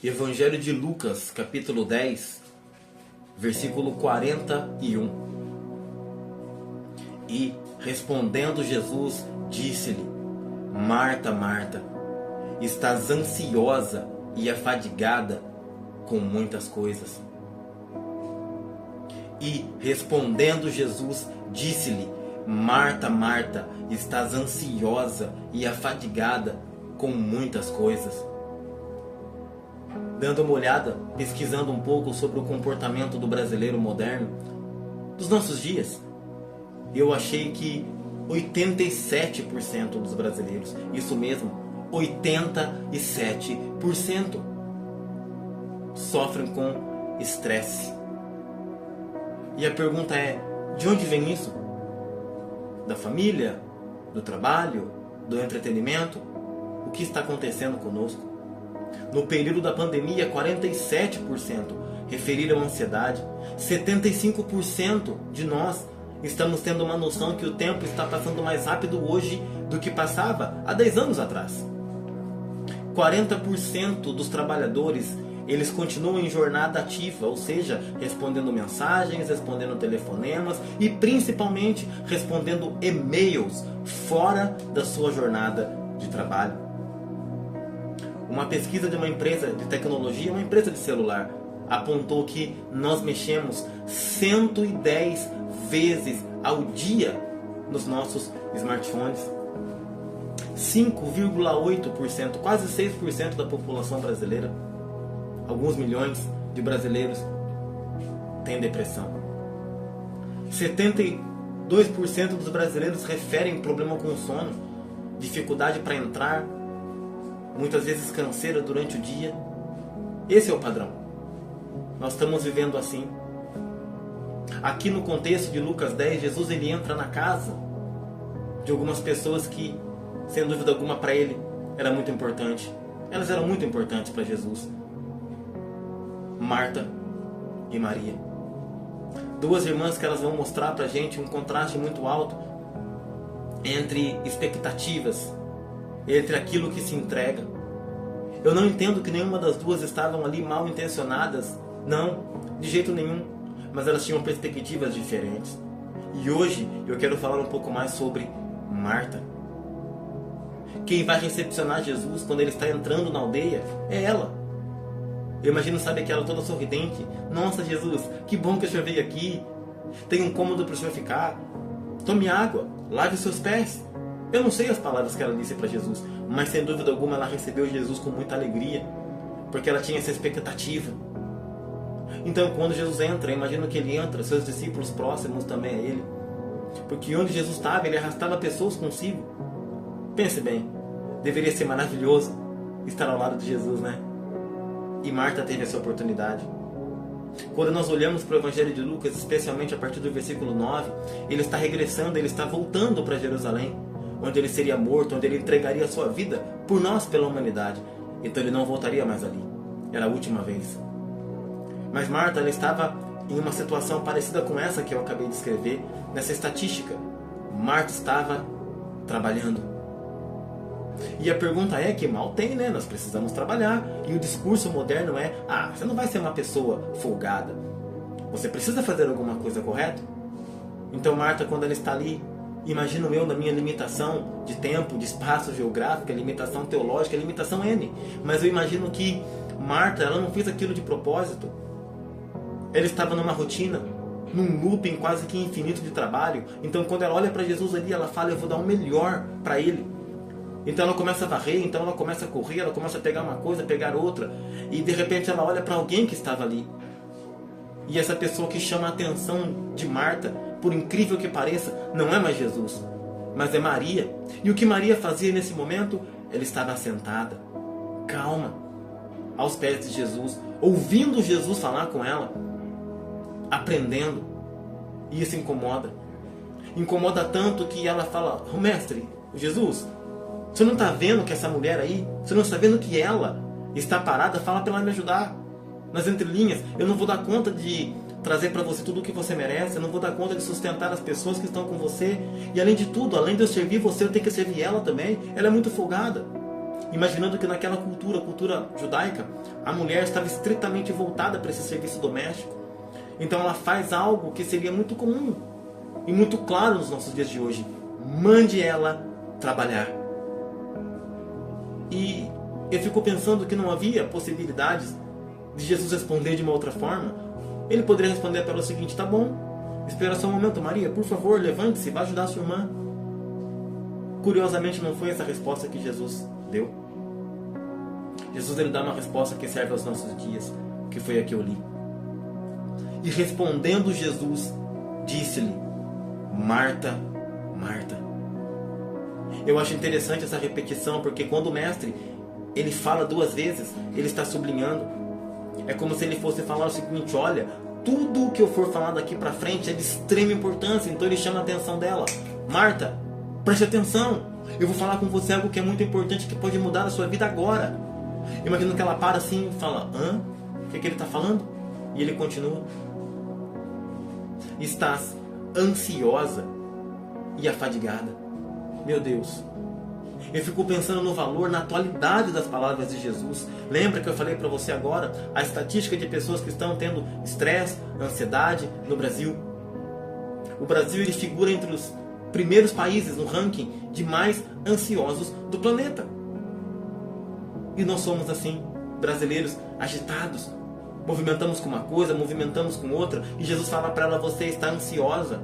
Evangelho de Lucas, capítulo 10, versículo 41. E, respondendo Jesus, disse-lhe: Marta, Marta, estás ansiosa e afadigada com muitas coisas. E, respondendo Jesus, disse-lhe: Marta, Marta, estás ansiosa e afadigada com muitas coisas. Dando uma olhada, pesquisando um pouco sobre o comportamento do brasileiro moderno dos nossos dias, eu achei que 87% dos brasileiros, isso mesmo, 87%, sofrem com estresse. E a pergunta é: de onde vem isso? Da família? Do trabalho? Do entretenimento? O que está acontecendo conosco? No período da pandemia, 47% referiram ansiedade. 75% de nós estamos tendo uma noção que o tempo está passando mais rápido hoje do que passava há 10 anos atrás. 40% dos trabalhadores, eles continuam em jornada ativa, ou seja, respondendo mensagens, respondendo telefonemas e principalmente respondendo e-mails fora da sua jornada de trabalho. Uma pesquisa de uma empresa de tecnologia, uma empresa de celular, apontou que nós mexemos 110 vezes ao dia nos nossos smartphones. 5,8%, quase 6% da população brasileira, alguns milhões de brasileiros, têm depressão. 72% dos brasileiros referem problema com sono, dificuldade para entrar, muitas vezes canseira durante o dia. Esse é o padrão. Nós estamos vivendo assim. Aqui no contexto de Lucas 10, Jesus ele entra na casa de algumas pessoas que, sem dúvida alguma, para ele era muito importante. Elas eram muito importantes para Jesus. Marta e Maria. Duas irmãs que elas vão mostrar para a gente um contraste muito alto entre expectativas, entre aquilo que se entrega. Eu não entendo que nenhuma das duas estavam ali mal intencionadas. Não, de jeito nenhum. Mas elas tinham perspectivas diferentes. E hoje eu quero falar um pouco mais sobre Marta. Quem vai recepcionar Jesus quando ele está entrando na aldeia é ela. Eu imagino, sabe, aquela toda sorridente. Nossa, Jesus, que bom que o senhor veio aqui. Tem um cômodo para o senhor ficar. Tome água, lave os seus pés. Eu não sei as palavras que ela disse para Jesus, mas sem dúvida alguma ela recebeu Jesus com muita alegria, porque ela tinha essa expectativa. Então quando Jesus entra, eu imagino que ele entra, seus discípulos próximos também a ele, porque onde Jesus estava, ele arrastava pessoas consigo. Pense bem, deveria ser maravilhoso estar ao lado de Jesus, né? E Marta teve essa oportunidade. Quando nós olhamos para o Evangelho de Lucas, especialmente a partir do versículo 9, ele está regressando, ele está voltando para Jerusalém, onde ele seria morto, onde ele entregaria a sua vida por nós, pela humanidade. Então ele não voltaria mais ali. Era a última vez. Mas Marta, ela estava em uma situação parecida com essa que eu acabei de escrever, nessa estatística. Marta estava trabalhando. E a pergunta é: que mal tem, né? Nós precisamos trabalhar. E o discurso moderno é: você não vai ser uma pessoa folgada. Você precisa fazer alguma coisa, correto? Então Marta, quando ela está ali, imagino eu, na minha limitação de tempo, de espaço geográfico, limitação teológica, limitação N. Mas eu imagino que Marta, ela não fez aquilo de propósito. Ela estava numa rotina, num looping quase que infinito de trabalho. Então quando ela olha para Jesus ali, ela fala: eu vou dar o melhor para ele. Então ela começa a varrer, então ela começa a correr, ela começa a pegar uma coisa, pegar outra. E de repente ela olha para alguém que estava ali. E essa pessoa que chama a atenção de Marta, por incrível que pareça, não é mais Jesus, mas é Maria. E o que Maria fazia nesse momento? Ela estava sentada, calma, aos pés de Jesus, ouvindo Jesus falar com ela, aprendendo. E isso incomoda. Incomoda tanto que ela fala: mestre, Jesus, você não está vendo que essa mulher aí, você não está vendo que ela está parada? Fala para ela me ajudar. Nas entrelinhas, eu não vou dar conta de trazer para você tudo o que você merece, eu não vou dar conta de sustentar as pessoas que estão com você. E além de tudo, além de eu servir você, eu tenho que servir ela também. Ela é muito folgada. imaginando que naquela cultura, a cultura judaica, a mulher estava estritamente voltada para esse serviço doméstico. Então ela faz algo que seria muito comum e muito claro nos nossos dias de hoje: mande ela trabalhar. E eu fico pensando que não havia possibilidades de Jesus responder de uma outra forma. Ele poderia responder para ela o seguinte: tá bom, espera só um momento, Maria, por favor, levante-se, vá ajudar a sua irmã. Curiosamente, não foi essa a resposta que Jesus deu. Jesus, ele dá uma resposta que serve aos nossos dias, que foi a que eu li. E respondendo Jesus, disse-lhe: Marta, Marta. Eu acho interessante essa repetição, porque quando o mestre ele fala duas vezes, ele está sublinhando. É como se ele fosse falar o seguinte: olha, tudo o que eu for falar daqui para frente é de extrema importância. Então ele chama a atenção dela: Marta, preste atenção, eu vou falar com você algo que é muito importante, que pode mudar a sua vida agora. Imagino que ela para assim e fala: hã? O que ele está falando? E ele continua: estás ansiosa e afadigada. Meu Deus, eu fico pensando no valor, na atualidade das palavras de Jesus. Lembra que eu falei para você agora a estatística de pessoas que estão tendo estresse, ansiedade no Brasil? O Brasil, ele figura entre os primeiros países no ranking de mais ansiosos do planeta. E nós somos assim, brasileiros agitados. Movimentamos com uma coisa, movimentamos com outra, e Jesus fala para ela: você está ansiosa.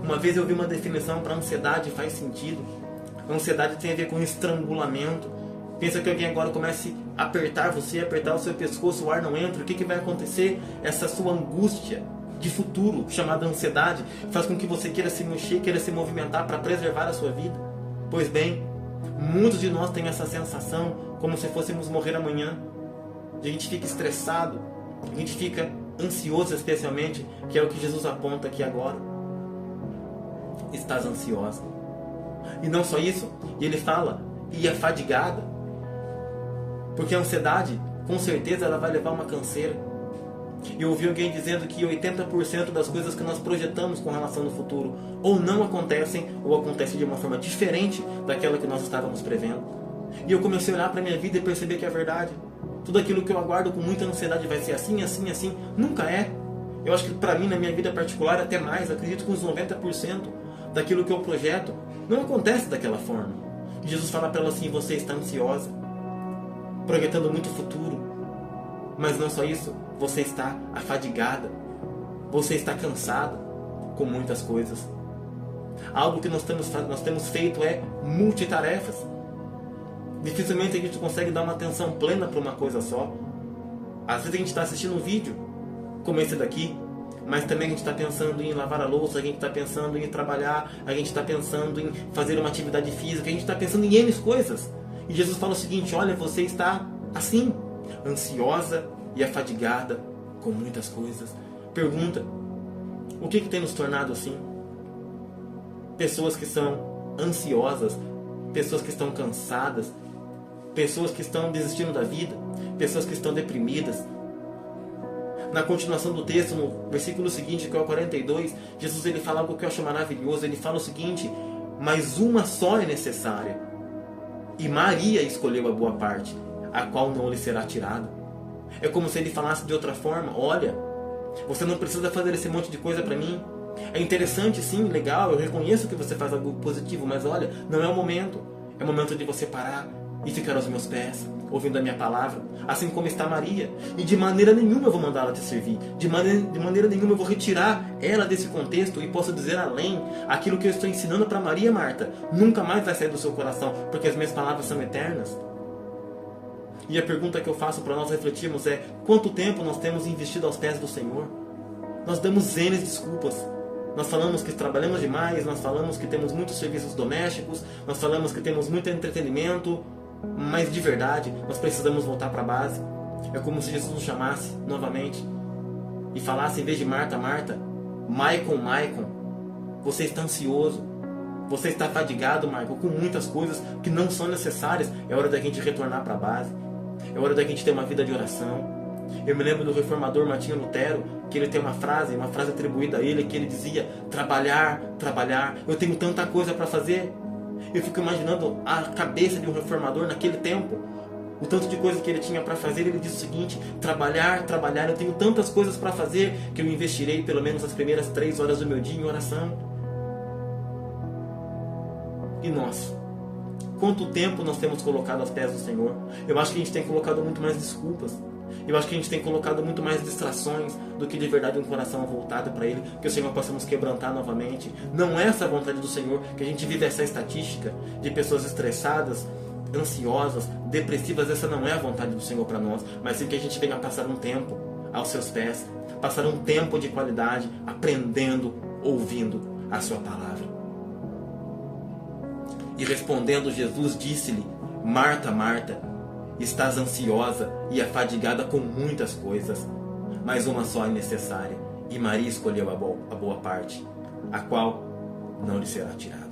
Uma vez eu vi uma definição para ansiedade, faz sentido. A ansiedade tem a ver com estrangulamento. Pensa que alguém agora comece a apertar você, apertar o seu pescoço, o ar não entra. O que vai acontecer? Essa sua angústia de futuro, chamada ansiedade, faz com que você queira se mexer, queira se movimentar para preservar a sua vida. Pois bem, muitos de nós têm essa sensação como se fôssemos morrer amanhã. A gente fica estressado, a gente fica ansioso especialmente, que é o que Jesus aponta aqui agora. Estás ansiosa. E não só isso, e ele fala: e afadigada. Porque a ansiedade, com certeza, ela vai levar uma canseira. Eu ouvi alguém dizendo que 80% das coisas que nós projetamos com relação ao futuro ou não acontecem, ou acontecem de uma forma diferente daquela que nós estávamos prevendo. E eu comecei a olhar para a minha vida e perceber que é verdade. Tudo aquilo que eu aguardo com muita ansiedade vai ser assim, assim, assim. Nunca é. Eu acho que para mim, na minha vida particular, até mais, acredito que uns 90% daquilo que eu projeto não acontece daquela forma. E Jesus fala para ela assim: você está ansiosa, projetando muito futuro. Mas não só isso, você está afadigada, você está cansada com muitas coisas. Algo que nós temos feito é multitarefas. Dificilmente a gente consegue dar uma atenção plena para uma coisa só. Às vezes a gente está assistindo um vídeo como esse daqui, mas também a gente está pensando em lavar a louça, a gente está pensando em ir trabalhar, a gente está pensando em fazer uma atividade física, a gente está pensando em N coisas. E Jesus fala o seguinte: olha, você está assim, ansiosa e afadigada com muitas coisas. Pergunta: o que tem nos tornado assim? Pessoas que são ansiosas, pessoas que estão cansadas, pessoas que estão desistindo da vida, pessoas que estão deprimidas. Na continuação do texto, no versículo seguinte, que é o 42, Jesus ele fala algo que eu acho maravilhoso. Ele fala o seguinte: mas uma só é necessária, e Maria escolheu a boa parte, a qual não lhe será tirada. É como se ele falasse de outra forma: olha, você não precisa fazer esse monte de coisa para mim. É interessante, sim, legal, eu reconheço que você faz algo positivo, mas olha, não é o momento. É o momento de você parar e ficar aos meus pés, ouvindo a minha palavra, assim como está Maria. E de maneira nenhuma eu vou mandá-la te servir. De maneira nenhuma eu vou retirar ela desse contexto. E posso dizer além, aquilo que eu estou ensinando para Maria, Marta, nunca mais vai sair do seu coração, porque as minhas palavras são eternas. E a pergunta que eu faço para nós refletirmos é: quanto tempo nós temos investido aos pés do Senhor? Nós damos N desculpas. Nós falamos que trabalhamos demais, nós falamos que temos muitos serviços domésticos, nós falamos que temos muito entretenimento, mas de verdade, nós precisamos voltar para a base. É como se Jesus nos chamasse novamente e falasse, em vez de Marta, Marta, Maicon, você está ansioso, você está fadigado, Michael, com muitas coisas que não são necessárias. É hora da gente retornar para a base. É hora da gente ter uma vida de oração. Eu me lembro do reformador Martinho Lutero, que ele tem uma frase atribuída a ele, que ele dizia: trabalhar, eu tenho tanta coisa para fazer. Eu fico imaginando a cabeça de um reformador naquele tempo. O tanto de coisa que ele tinha para fazer. Ele diz o seguinte: trabalhar, trabalhar. Eu tenho tantas coisas para fazer que eu investirei pelo menos as primeiras 3 horas do meu dia em oração. E nós? Quanto tempo nós temos colocado aos pés do Senhor? Eu acho que a gente tem colocado muito mais desculpas. Eu acho que a gente tem colocado muito mais distrações do que de verdade um coração voltado para Ele, que o Senhor possa nos quebrantar novamente. Não é essa a vontade do Senhor, que a gente vive essa estatística de pessoas estressadas, ansiosas, depressivas. Essa não é a vontade do Senhor para nós, mas sim que a gente venha passar um tempo aos seus pés, passar um tempo de qualidade, aprendendo, ouvindo a sua palavra. E respondendo, Jesus disse-lhe: Marta, Marta, estás ansiosa e afadigada com muitas coisas, mas uma só é necessária, e Maria escolheu a boa parte, a qual não lhe será tirada.